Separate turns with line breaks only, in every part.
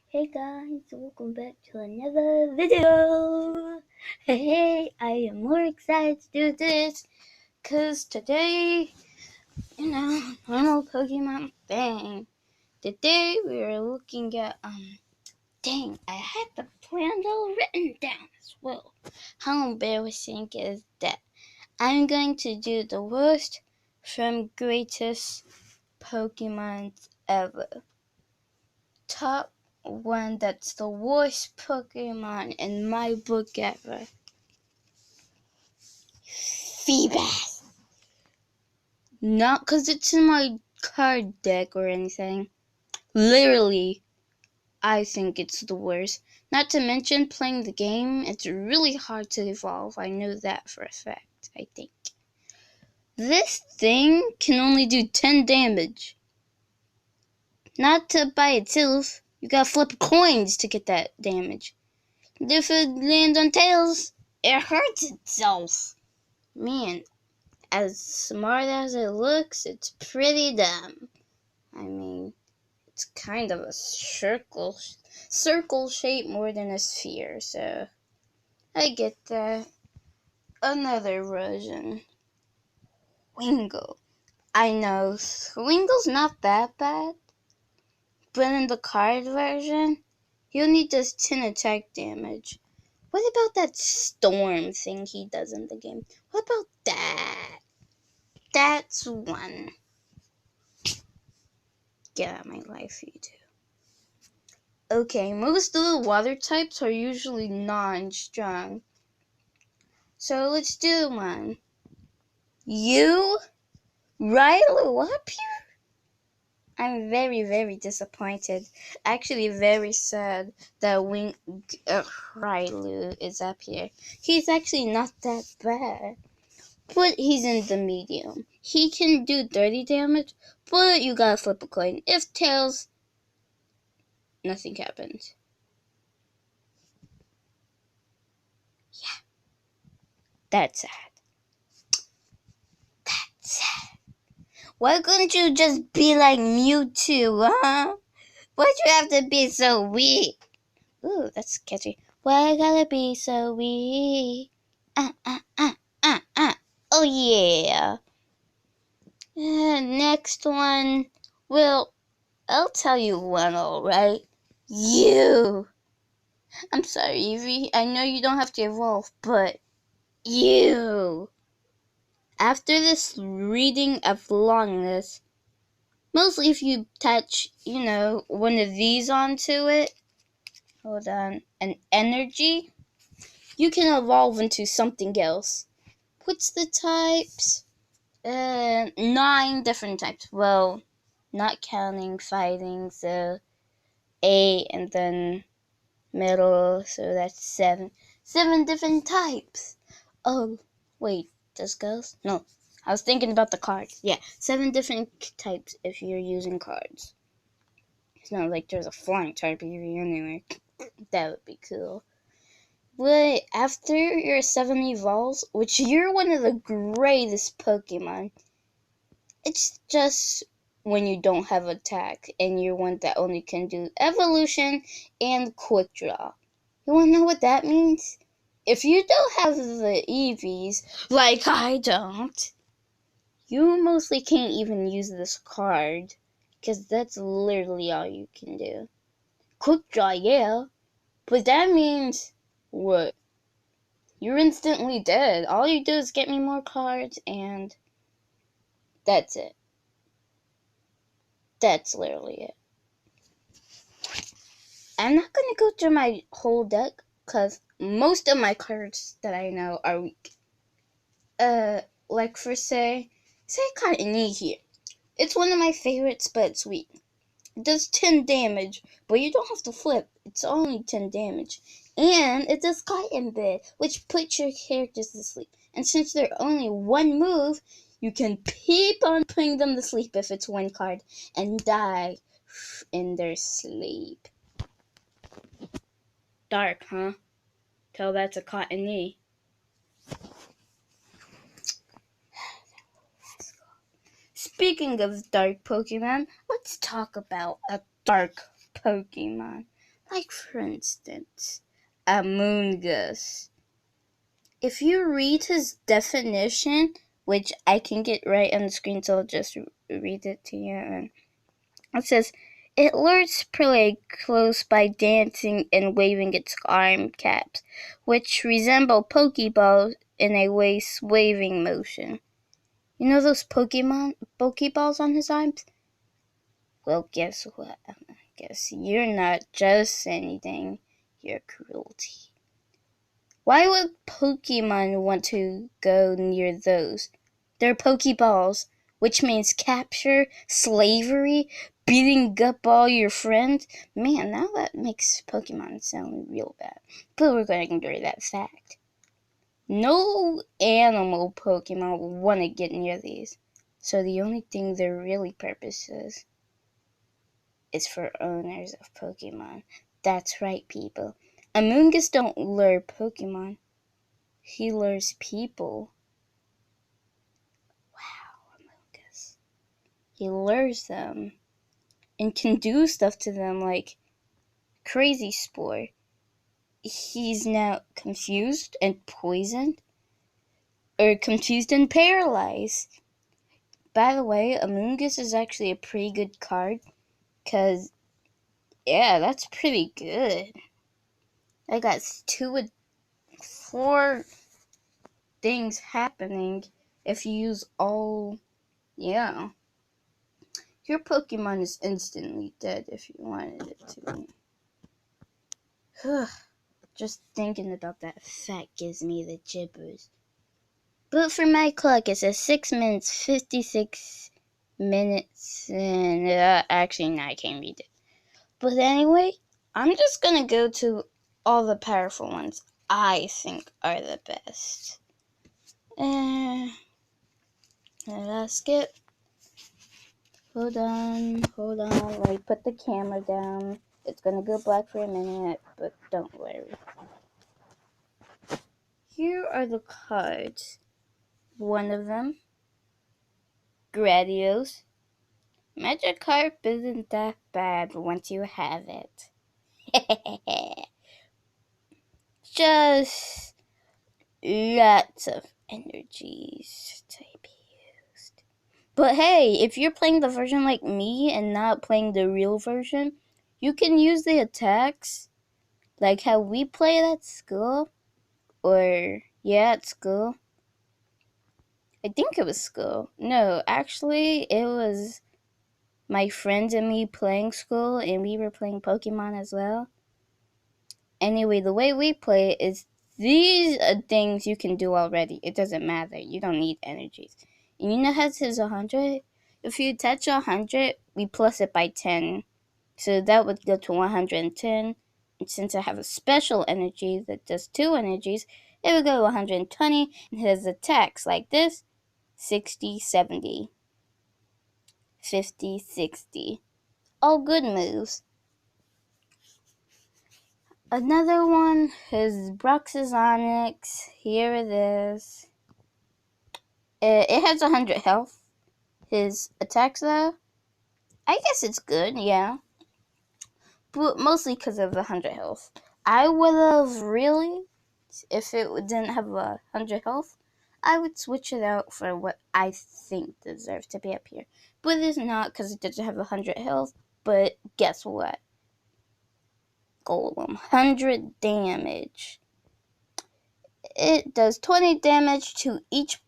Hey guys, welcome back to another video. Hey, I am more excited to do this because today, normal Pokemon thing. Today we are looking at, dang, I had the plan all written down as well. How embarrassing is that? I'm going to do the worst from greatest Pokemon ever. Top one that's the worst Pokemon in my book ever. Feebas. Not because it's in my card deck or anything. Literally, I think it's the worst. Not to mention playing the game, it's really hard to evolve. I know that for a fact, I think. This thing can only do 10 damage. Not to by itself. You gotta flip coins to get that damage. If it lands on tails, it hurts itself. Man, as smart as it looks, it's pretty dumb. I mean, it's kind of a circle shape more than a sphere, so I get that. Another version. Wingull. I know, Wingull's not that bad, but in the card version, he only does 10 attack damage. What about that storm thing he does in the game? What about that? That's one. Get out of my life, you two. Okay, most of the water types are usually non-strong. So let's do one. You? Railu up here? I'm very, very disappointed. Actually, very sad that Railu is up here. He's actually not that bad. But he's in the medium. He can do 30 damage, but you gotta flip a coin. If tails, nothing happens. Yeah. That's sad. That's sad. Why couldn't you just be like Mewtwo, huh? Why'd you have to be so weak? Ooh, that's catchy. Why gotta be so weak? Oh yeah. Next one. Well, I'll tell you one, alright? You. I'm sorry, Eevee. I know you don't have to evolve, but you. After this reading of longness, mostly if you touch, one of these onto it, hold on, an energy, you can evolve into something else. What's the types? 9 different types. Well, not counting fighting, so 8 and then middle, so that's 7. 7 different types. Oh, wait, does girls? No, I was thinking about the cards. Yeah, 7 different types if you're using cards. It's not like there's a flying type Eevee anyway. That would be cool. But after your 7 evolves, which you're one of the greatest Pokemon, it's just when you don't have attack and you're one that only can do evolution and quick draw. You wanna know what that means? If you don't have the EVs, like I don't, you mostly can't even use this card, because that's literally all you can do. Quick draw, yeah, but that means, what? You're instantly dead. All you do is get me more cards, and that's it. That's literally it. I'm not gonna go through my whole deck, because most of my cards that I know are weak. Like for say Cottonee here. It's one of my favorites, but it's weak. It does 10 damage, but you don't have to flip. It's only 10 damage. And it does Cotton Bed, which puts your characters to sleep. And since they're only one move, you can keep on putting them to sleep if it's one card and die in their sleep. Dark, huh? Tell that to Cottonee. Speaking of dark Pokemon, let's talk about a dark Pokemon. Like, for instance, Amoonguss. If you read his definition, which I can get right on the screen, so I'll just read it to you. It says, it lures prey close by dancing and waving its arm caps, which resemble Pokeballs in a waving motion. You know those Pokeballs on his arms? Well, guess what? I guess you're not just anything, you're cruelty. Why would Pokemon want to go near those? They're Pokeballs, which means capture, slavery, beating up all your friends. Man, now that makes Pokemon sound real bad. But we're going to ignore that fact. No animal Pokemon will want to get near these. So the only thing their really purpose is for owners of Pokemon. That's right, people. Amoonguss don't lure Pokemon. He lures people. Wow, Amoonguss. He lures them and can do stuff to them like Crazy Spore. He's now confused and poisoned, or confused and paralyzed. By the way, Amoonguss is actually a pretty good card, because, yeah, that's pretty good. I got 4 things happening if you use all, yeah. Your Pokemon is instantly dead if you wanted it to be. Just thinking about that fact gives me the jibbers. But for my clock, it says 6 minutes, 56 minutes, and actually, no, I can't read it. But anyway, I'm just gonna go to all the powerful ones I think are the best. Let's skip. Hold on. Let me put the camera down. It's gonna go black for a minute, but don't worry. Here are the cards. One of them, Gradius. Magikarp isn't that bad once you have it. Just lots of energies to be used. But hey, if you're playing the version like me and not playing the real version, you can use the attacks like how we played at school. Or, yeah, at school. I think it was school. No, actually, it was my friends and me playing school, and we were playing Pokemon as well. Anyway, the way we play it is these are things you can do already. It doesn't matter. You don't need energies. And you know how it says 100? If you touch 100, we plus it by 10. So that would go to 110. And since I have a special energy that does 2 energies, it would go to 120. And it has attacks like this: 60, 70, 50, 60. All good moves. Another one is Brux's Onyx. Here it is. It has 100 health. His attacks, though, I guess it's good, yeah. But mostly because of the 100 health. I would have really, if it didn't have 100 health, I would switch it out for what I think deserves to be up here. But it's not because it doesn't have 100 health. But guess what? Golem, 100 damage. It does 20 damage to each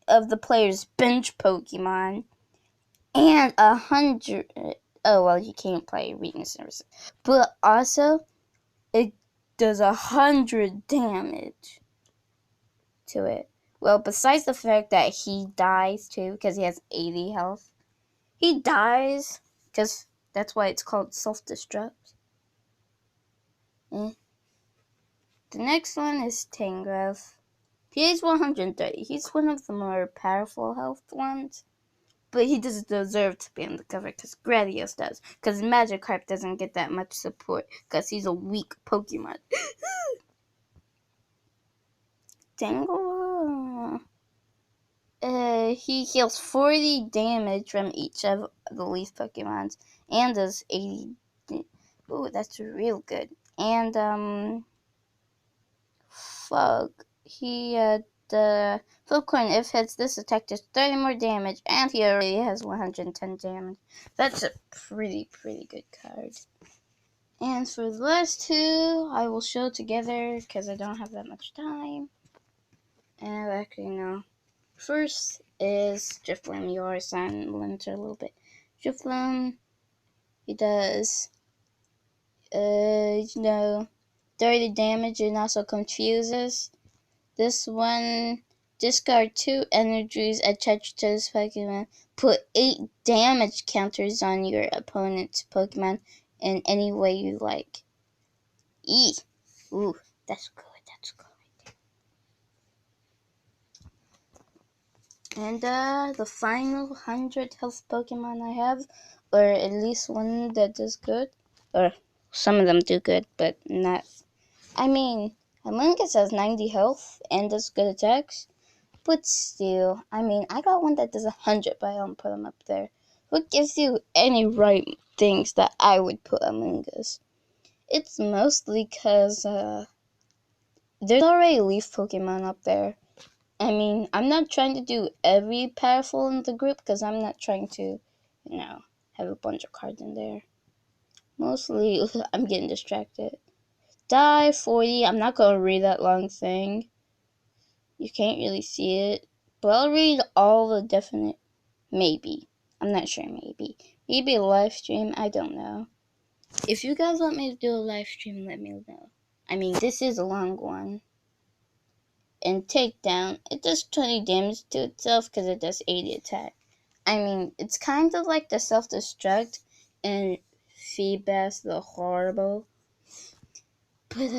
of the player's bench Pokemon, and 100. Oh well, you can't play weakness services, but also it does 100 damage to it. Well, besides the fact that he dies too, because he has 80 health, he dies because that's why it's called self-destruct. The next one is Tangrowth. He has 130. He's one of the more powerful health ones. But he doesn't deserve to be on the cover because Gradius does. Because Magikarp doesn't get that much support because he's a weak Pokemon. Tangle. He heals 40 damage from each of the leaf Pokemons and does 80 Ooh, that's real good. And fuck, the Foghorn, if hits this attack, does 30 more damage, and he already has 110 damage. That's a pretty good card. And for the last two, I will show together because I don't have that much time. And actually, no. First is Drifloon. You already sound Linter a little bit. Drifloon, he does, 30 damage and also confuses. This one, discard 2 energies attached to this Pokemon. Put 8 damage counters on your opponent's Pokemon in any way you like. Ooh, that's good, And the final 100 health Pokemon I have, or at least one that does good, or some of them do good, but not. I mean, Amoonguss has 90 health and does good attacks, but still, I mean, I got one that does 100, but I don't put him up there. What gives you any right things that I would put Amoonguss? It's mostly because there's already Leaf Pokemon up there. I mean, I'm not trying to do every powerful in the group because I'm not trying to, have a bunch of cards in there. Mostly, I'm getting distracted. Die 40. I'm not going to read that long thing. You can't really see it. But I'll read all the definite. Maybe. I'm not sure, maybe. Maybe a live stream. I don't know. If you guys want me to do a live stream, let me know. I mean, this is a long one. And takedown, it does 20 damage to itself because it does 80 attack. I mean, it's kind of like the self-destruct and Feebas the Horrible. But,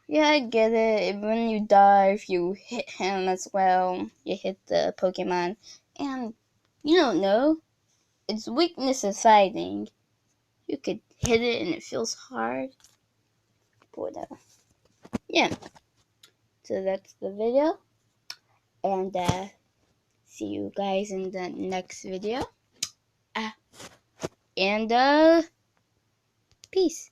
yeah, I get it. When you die, if you hit him as well, you hit the Pokemon. And, you don't know, its weakness is fighting. You could hit it and it feels hard. But, yeah. So that's the video. And, see you guys in the next video. And peace.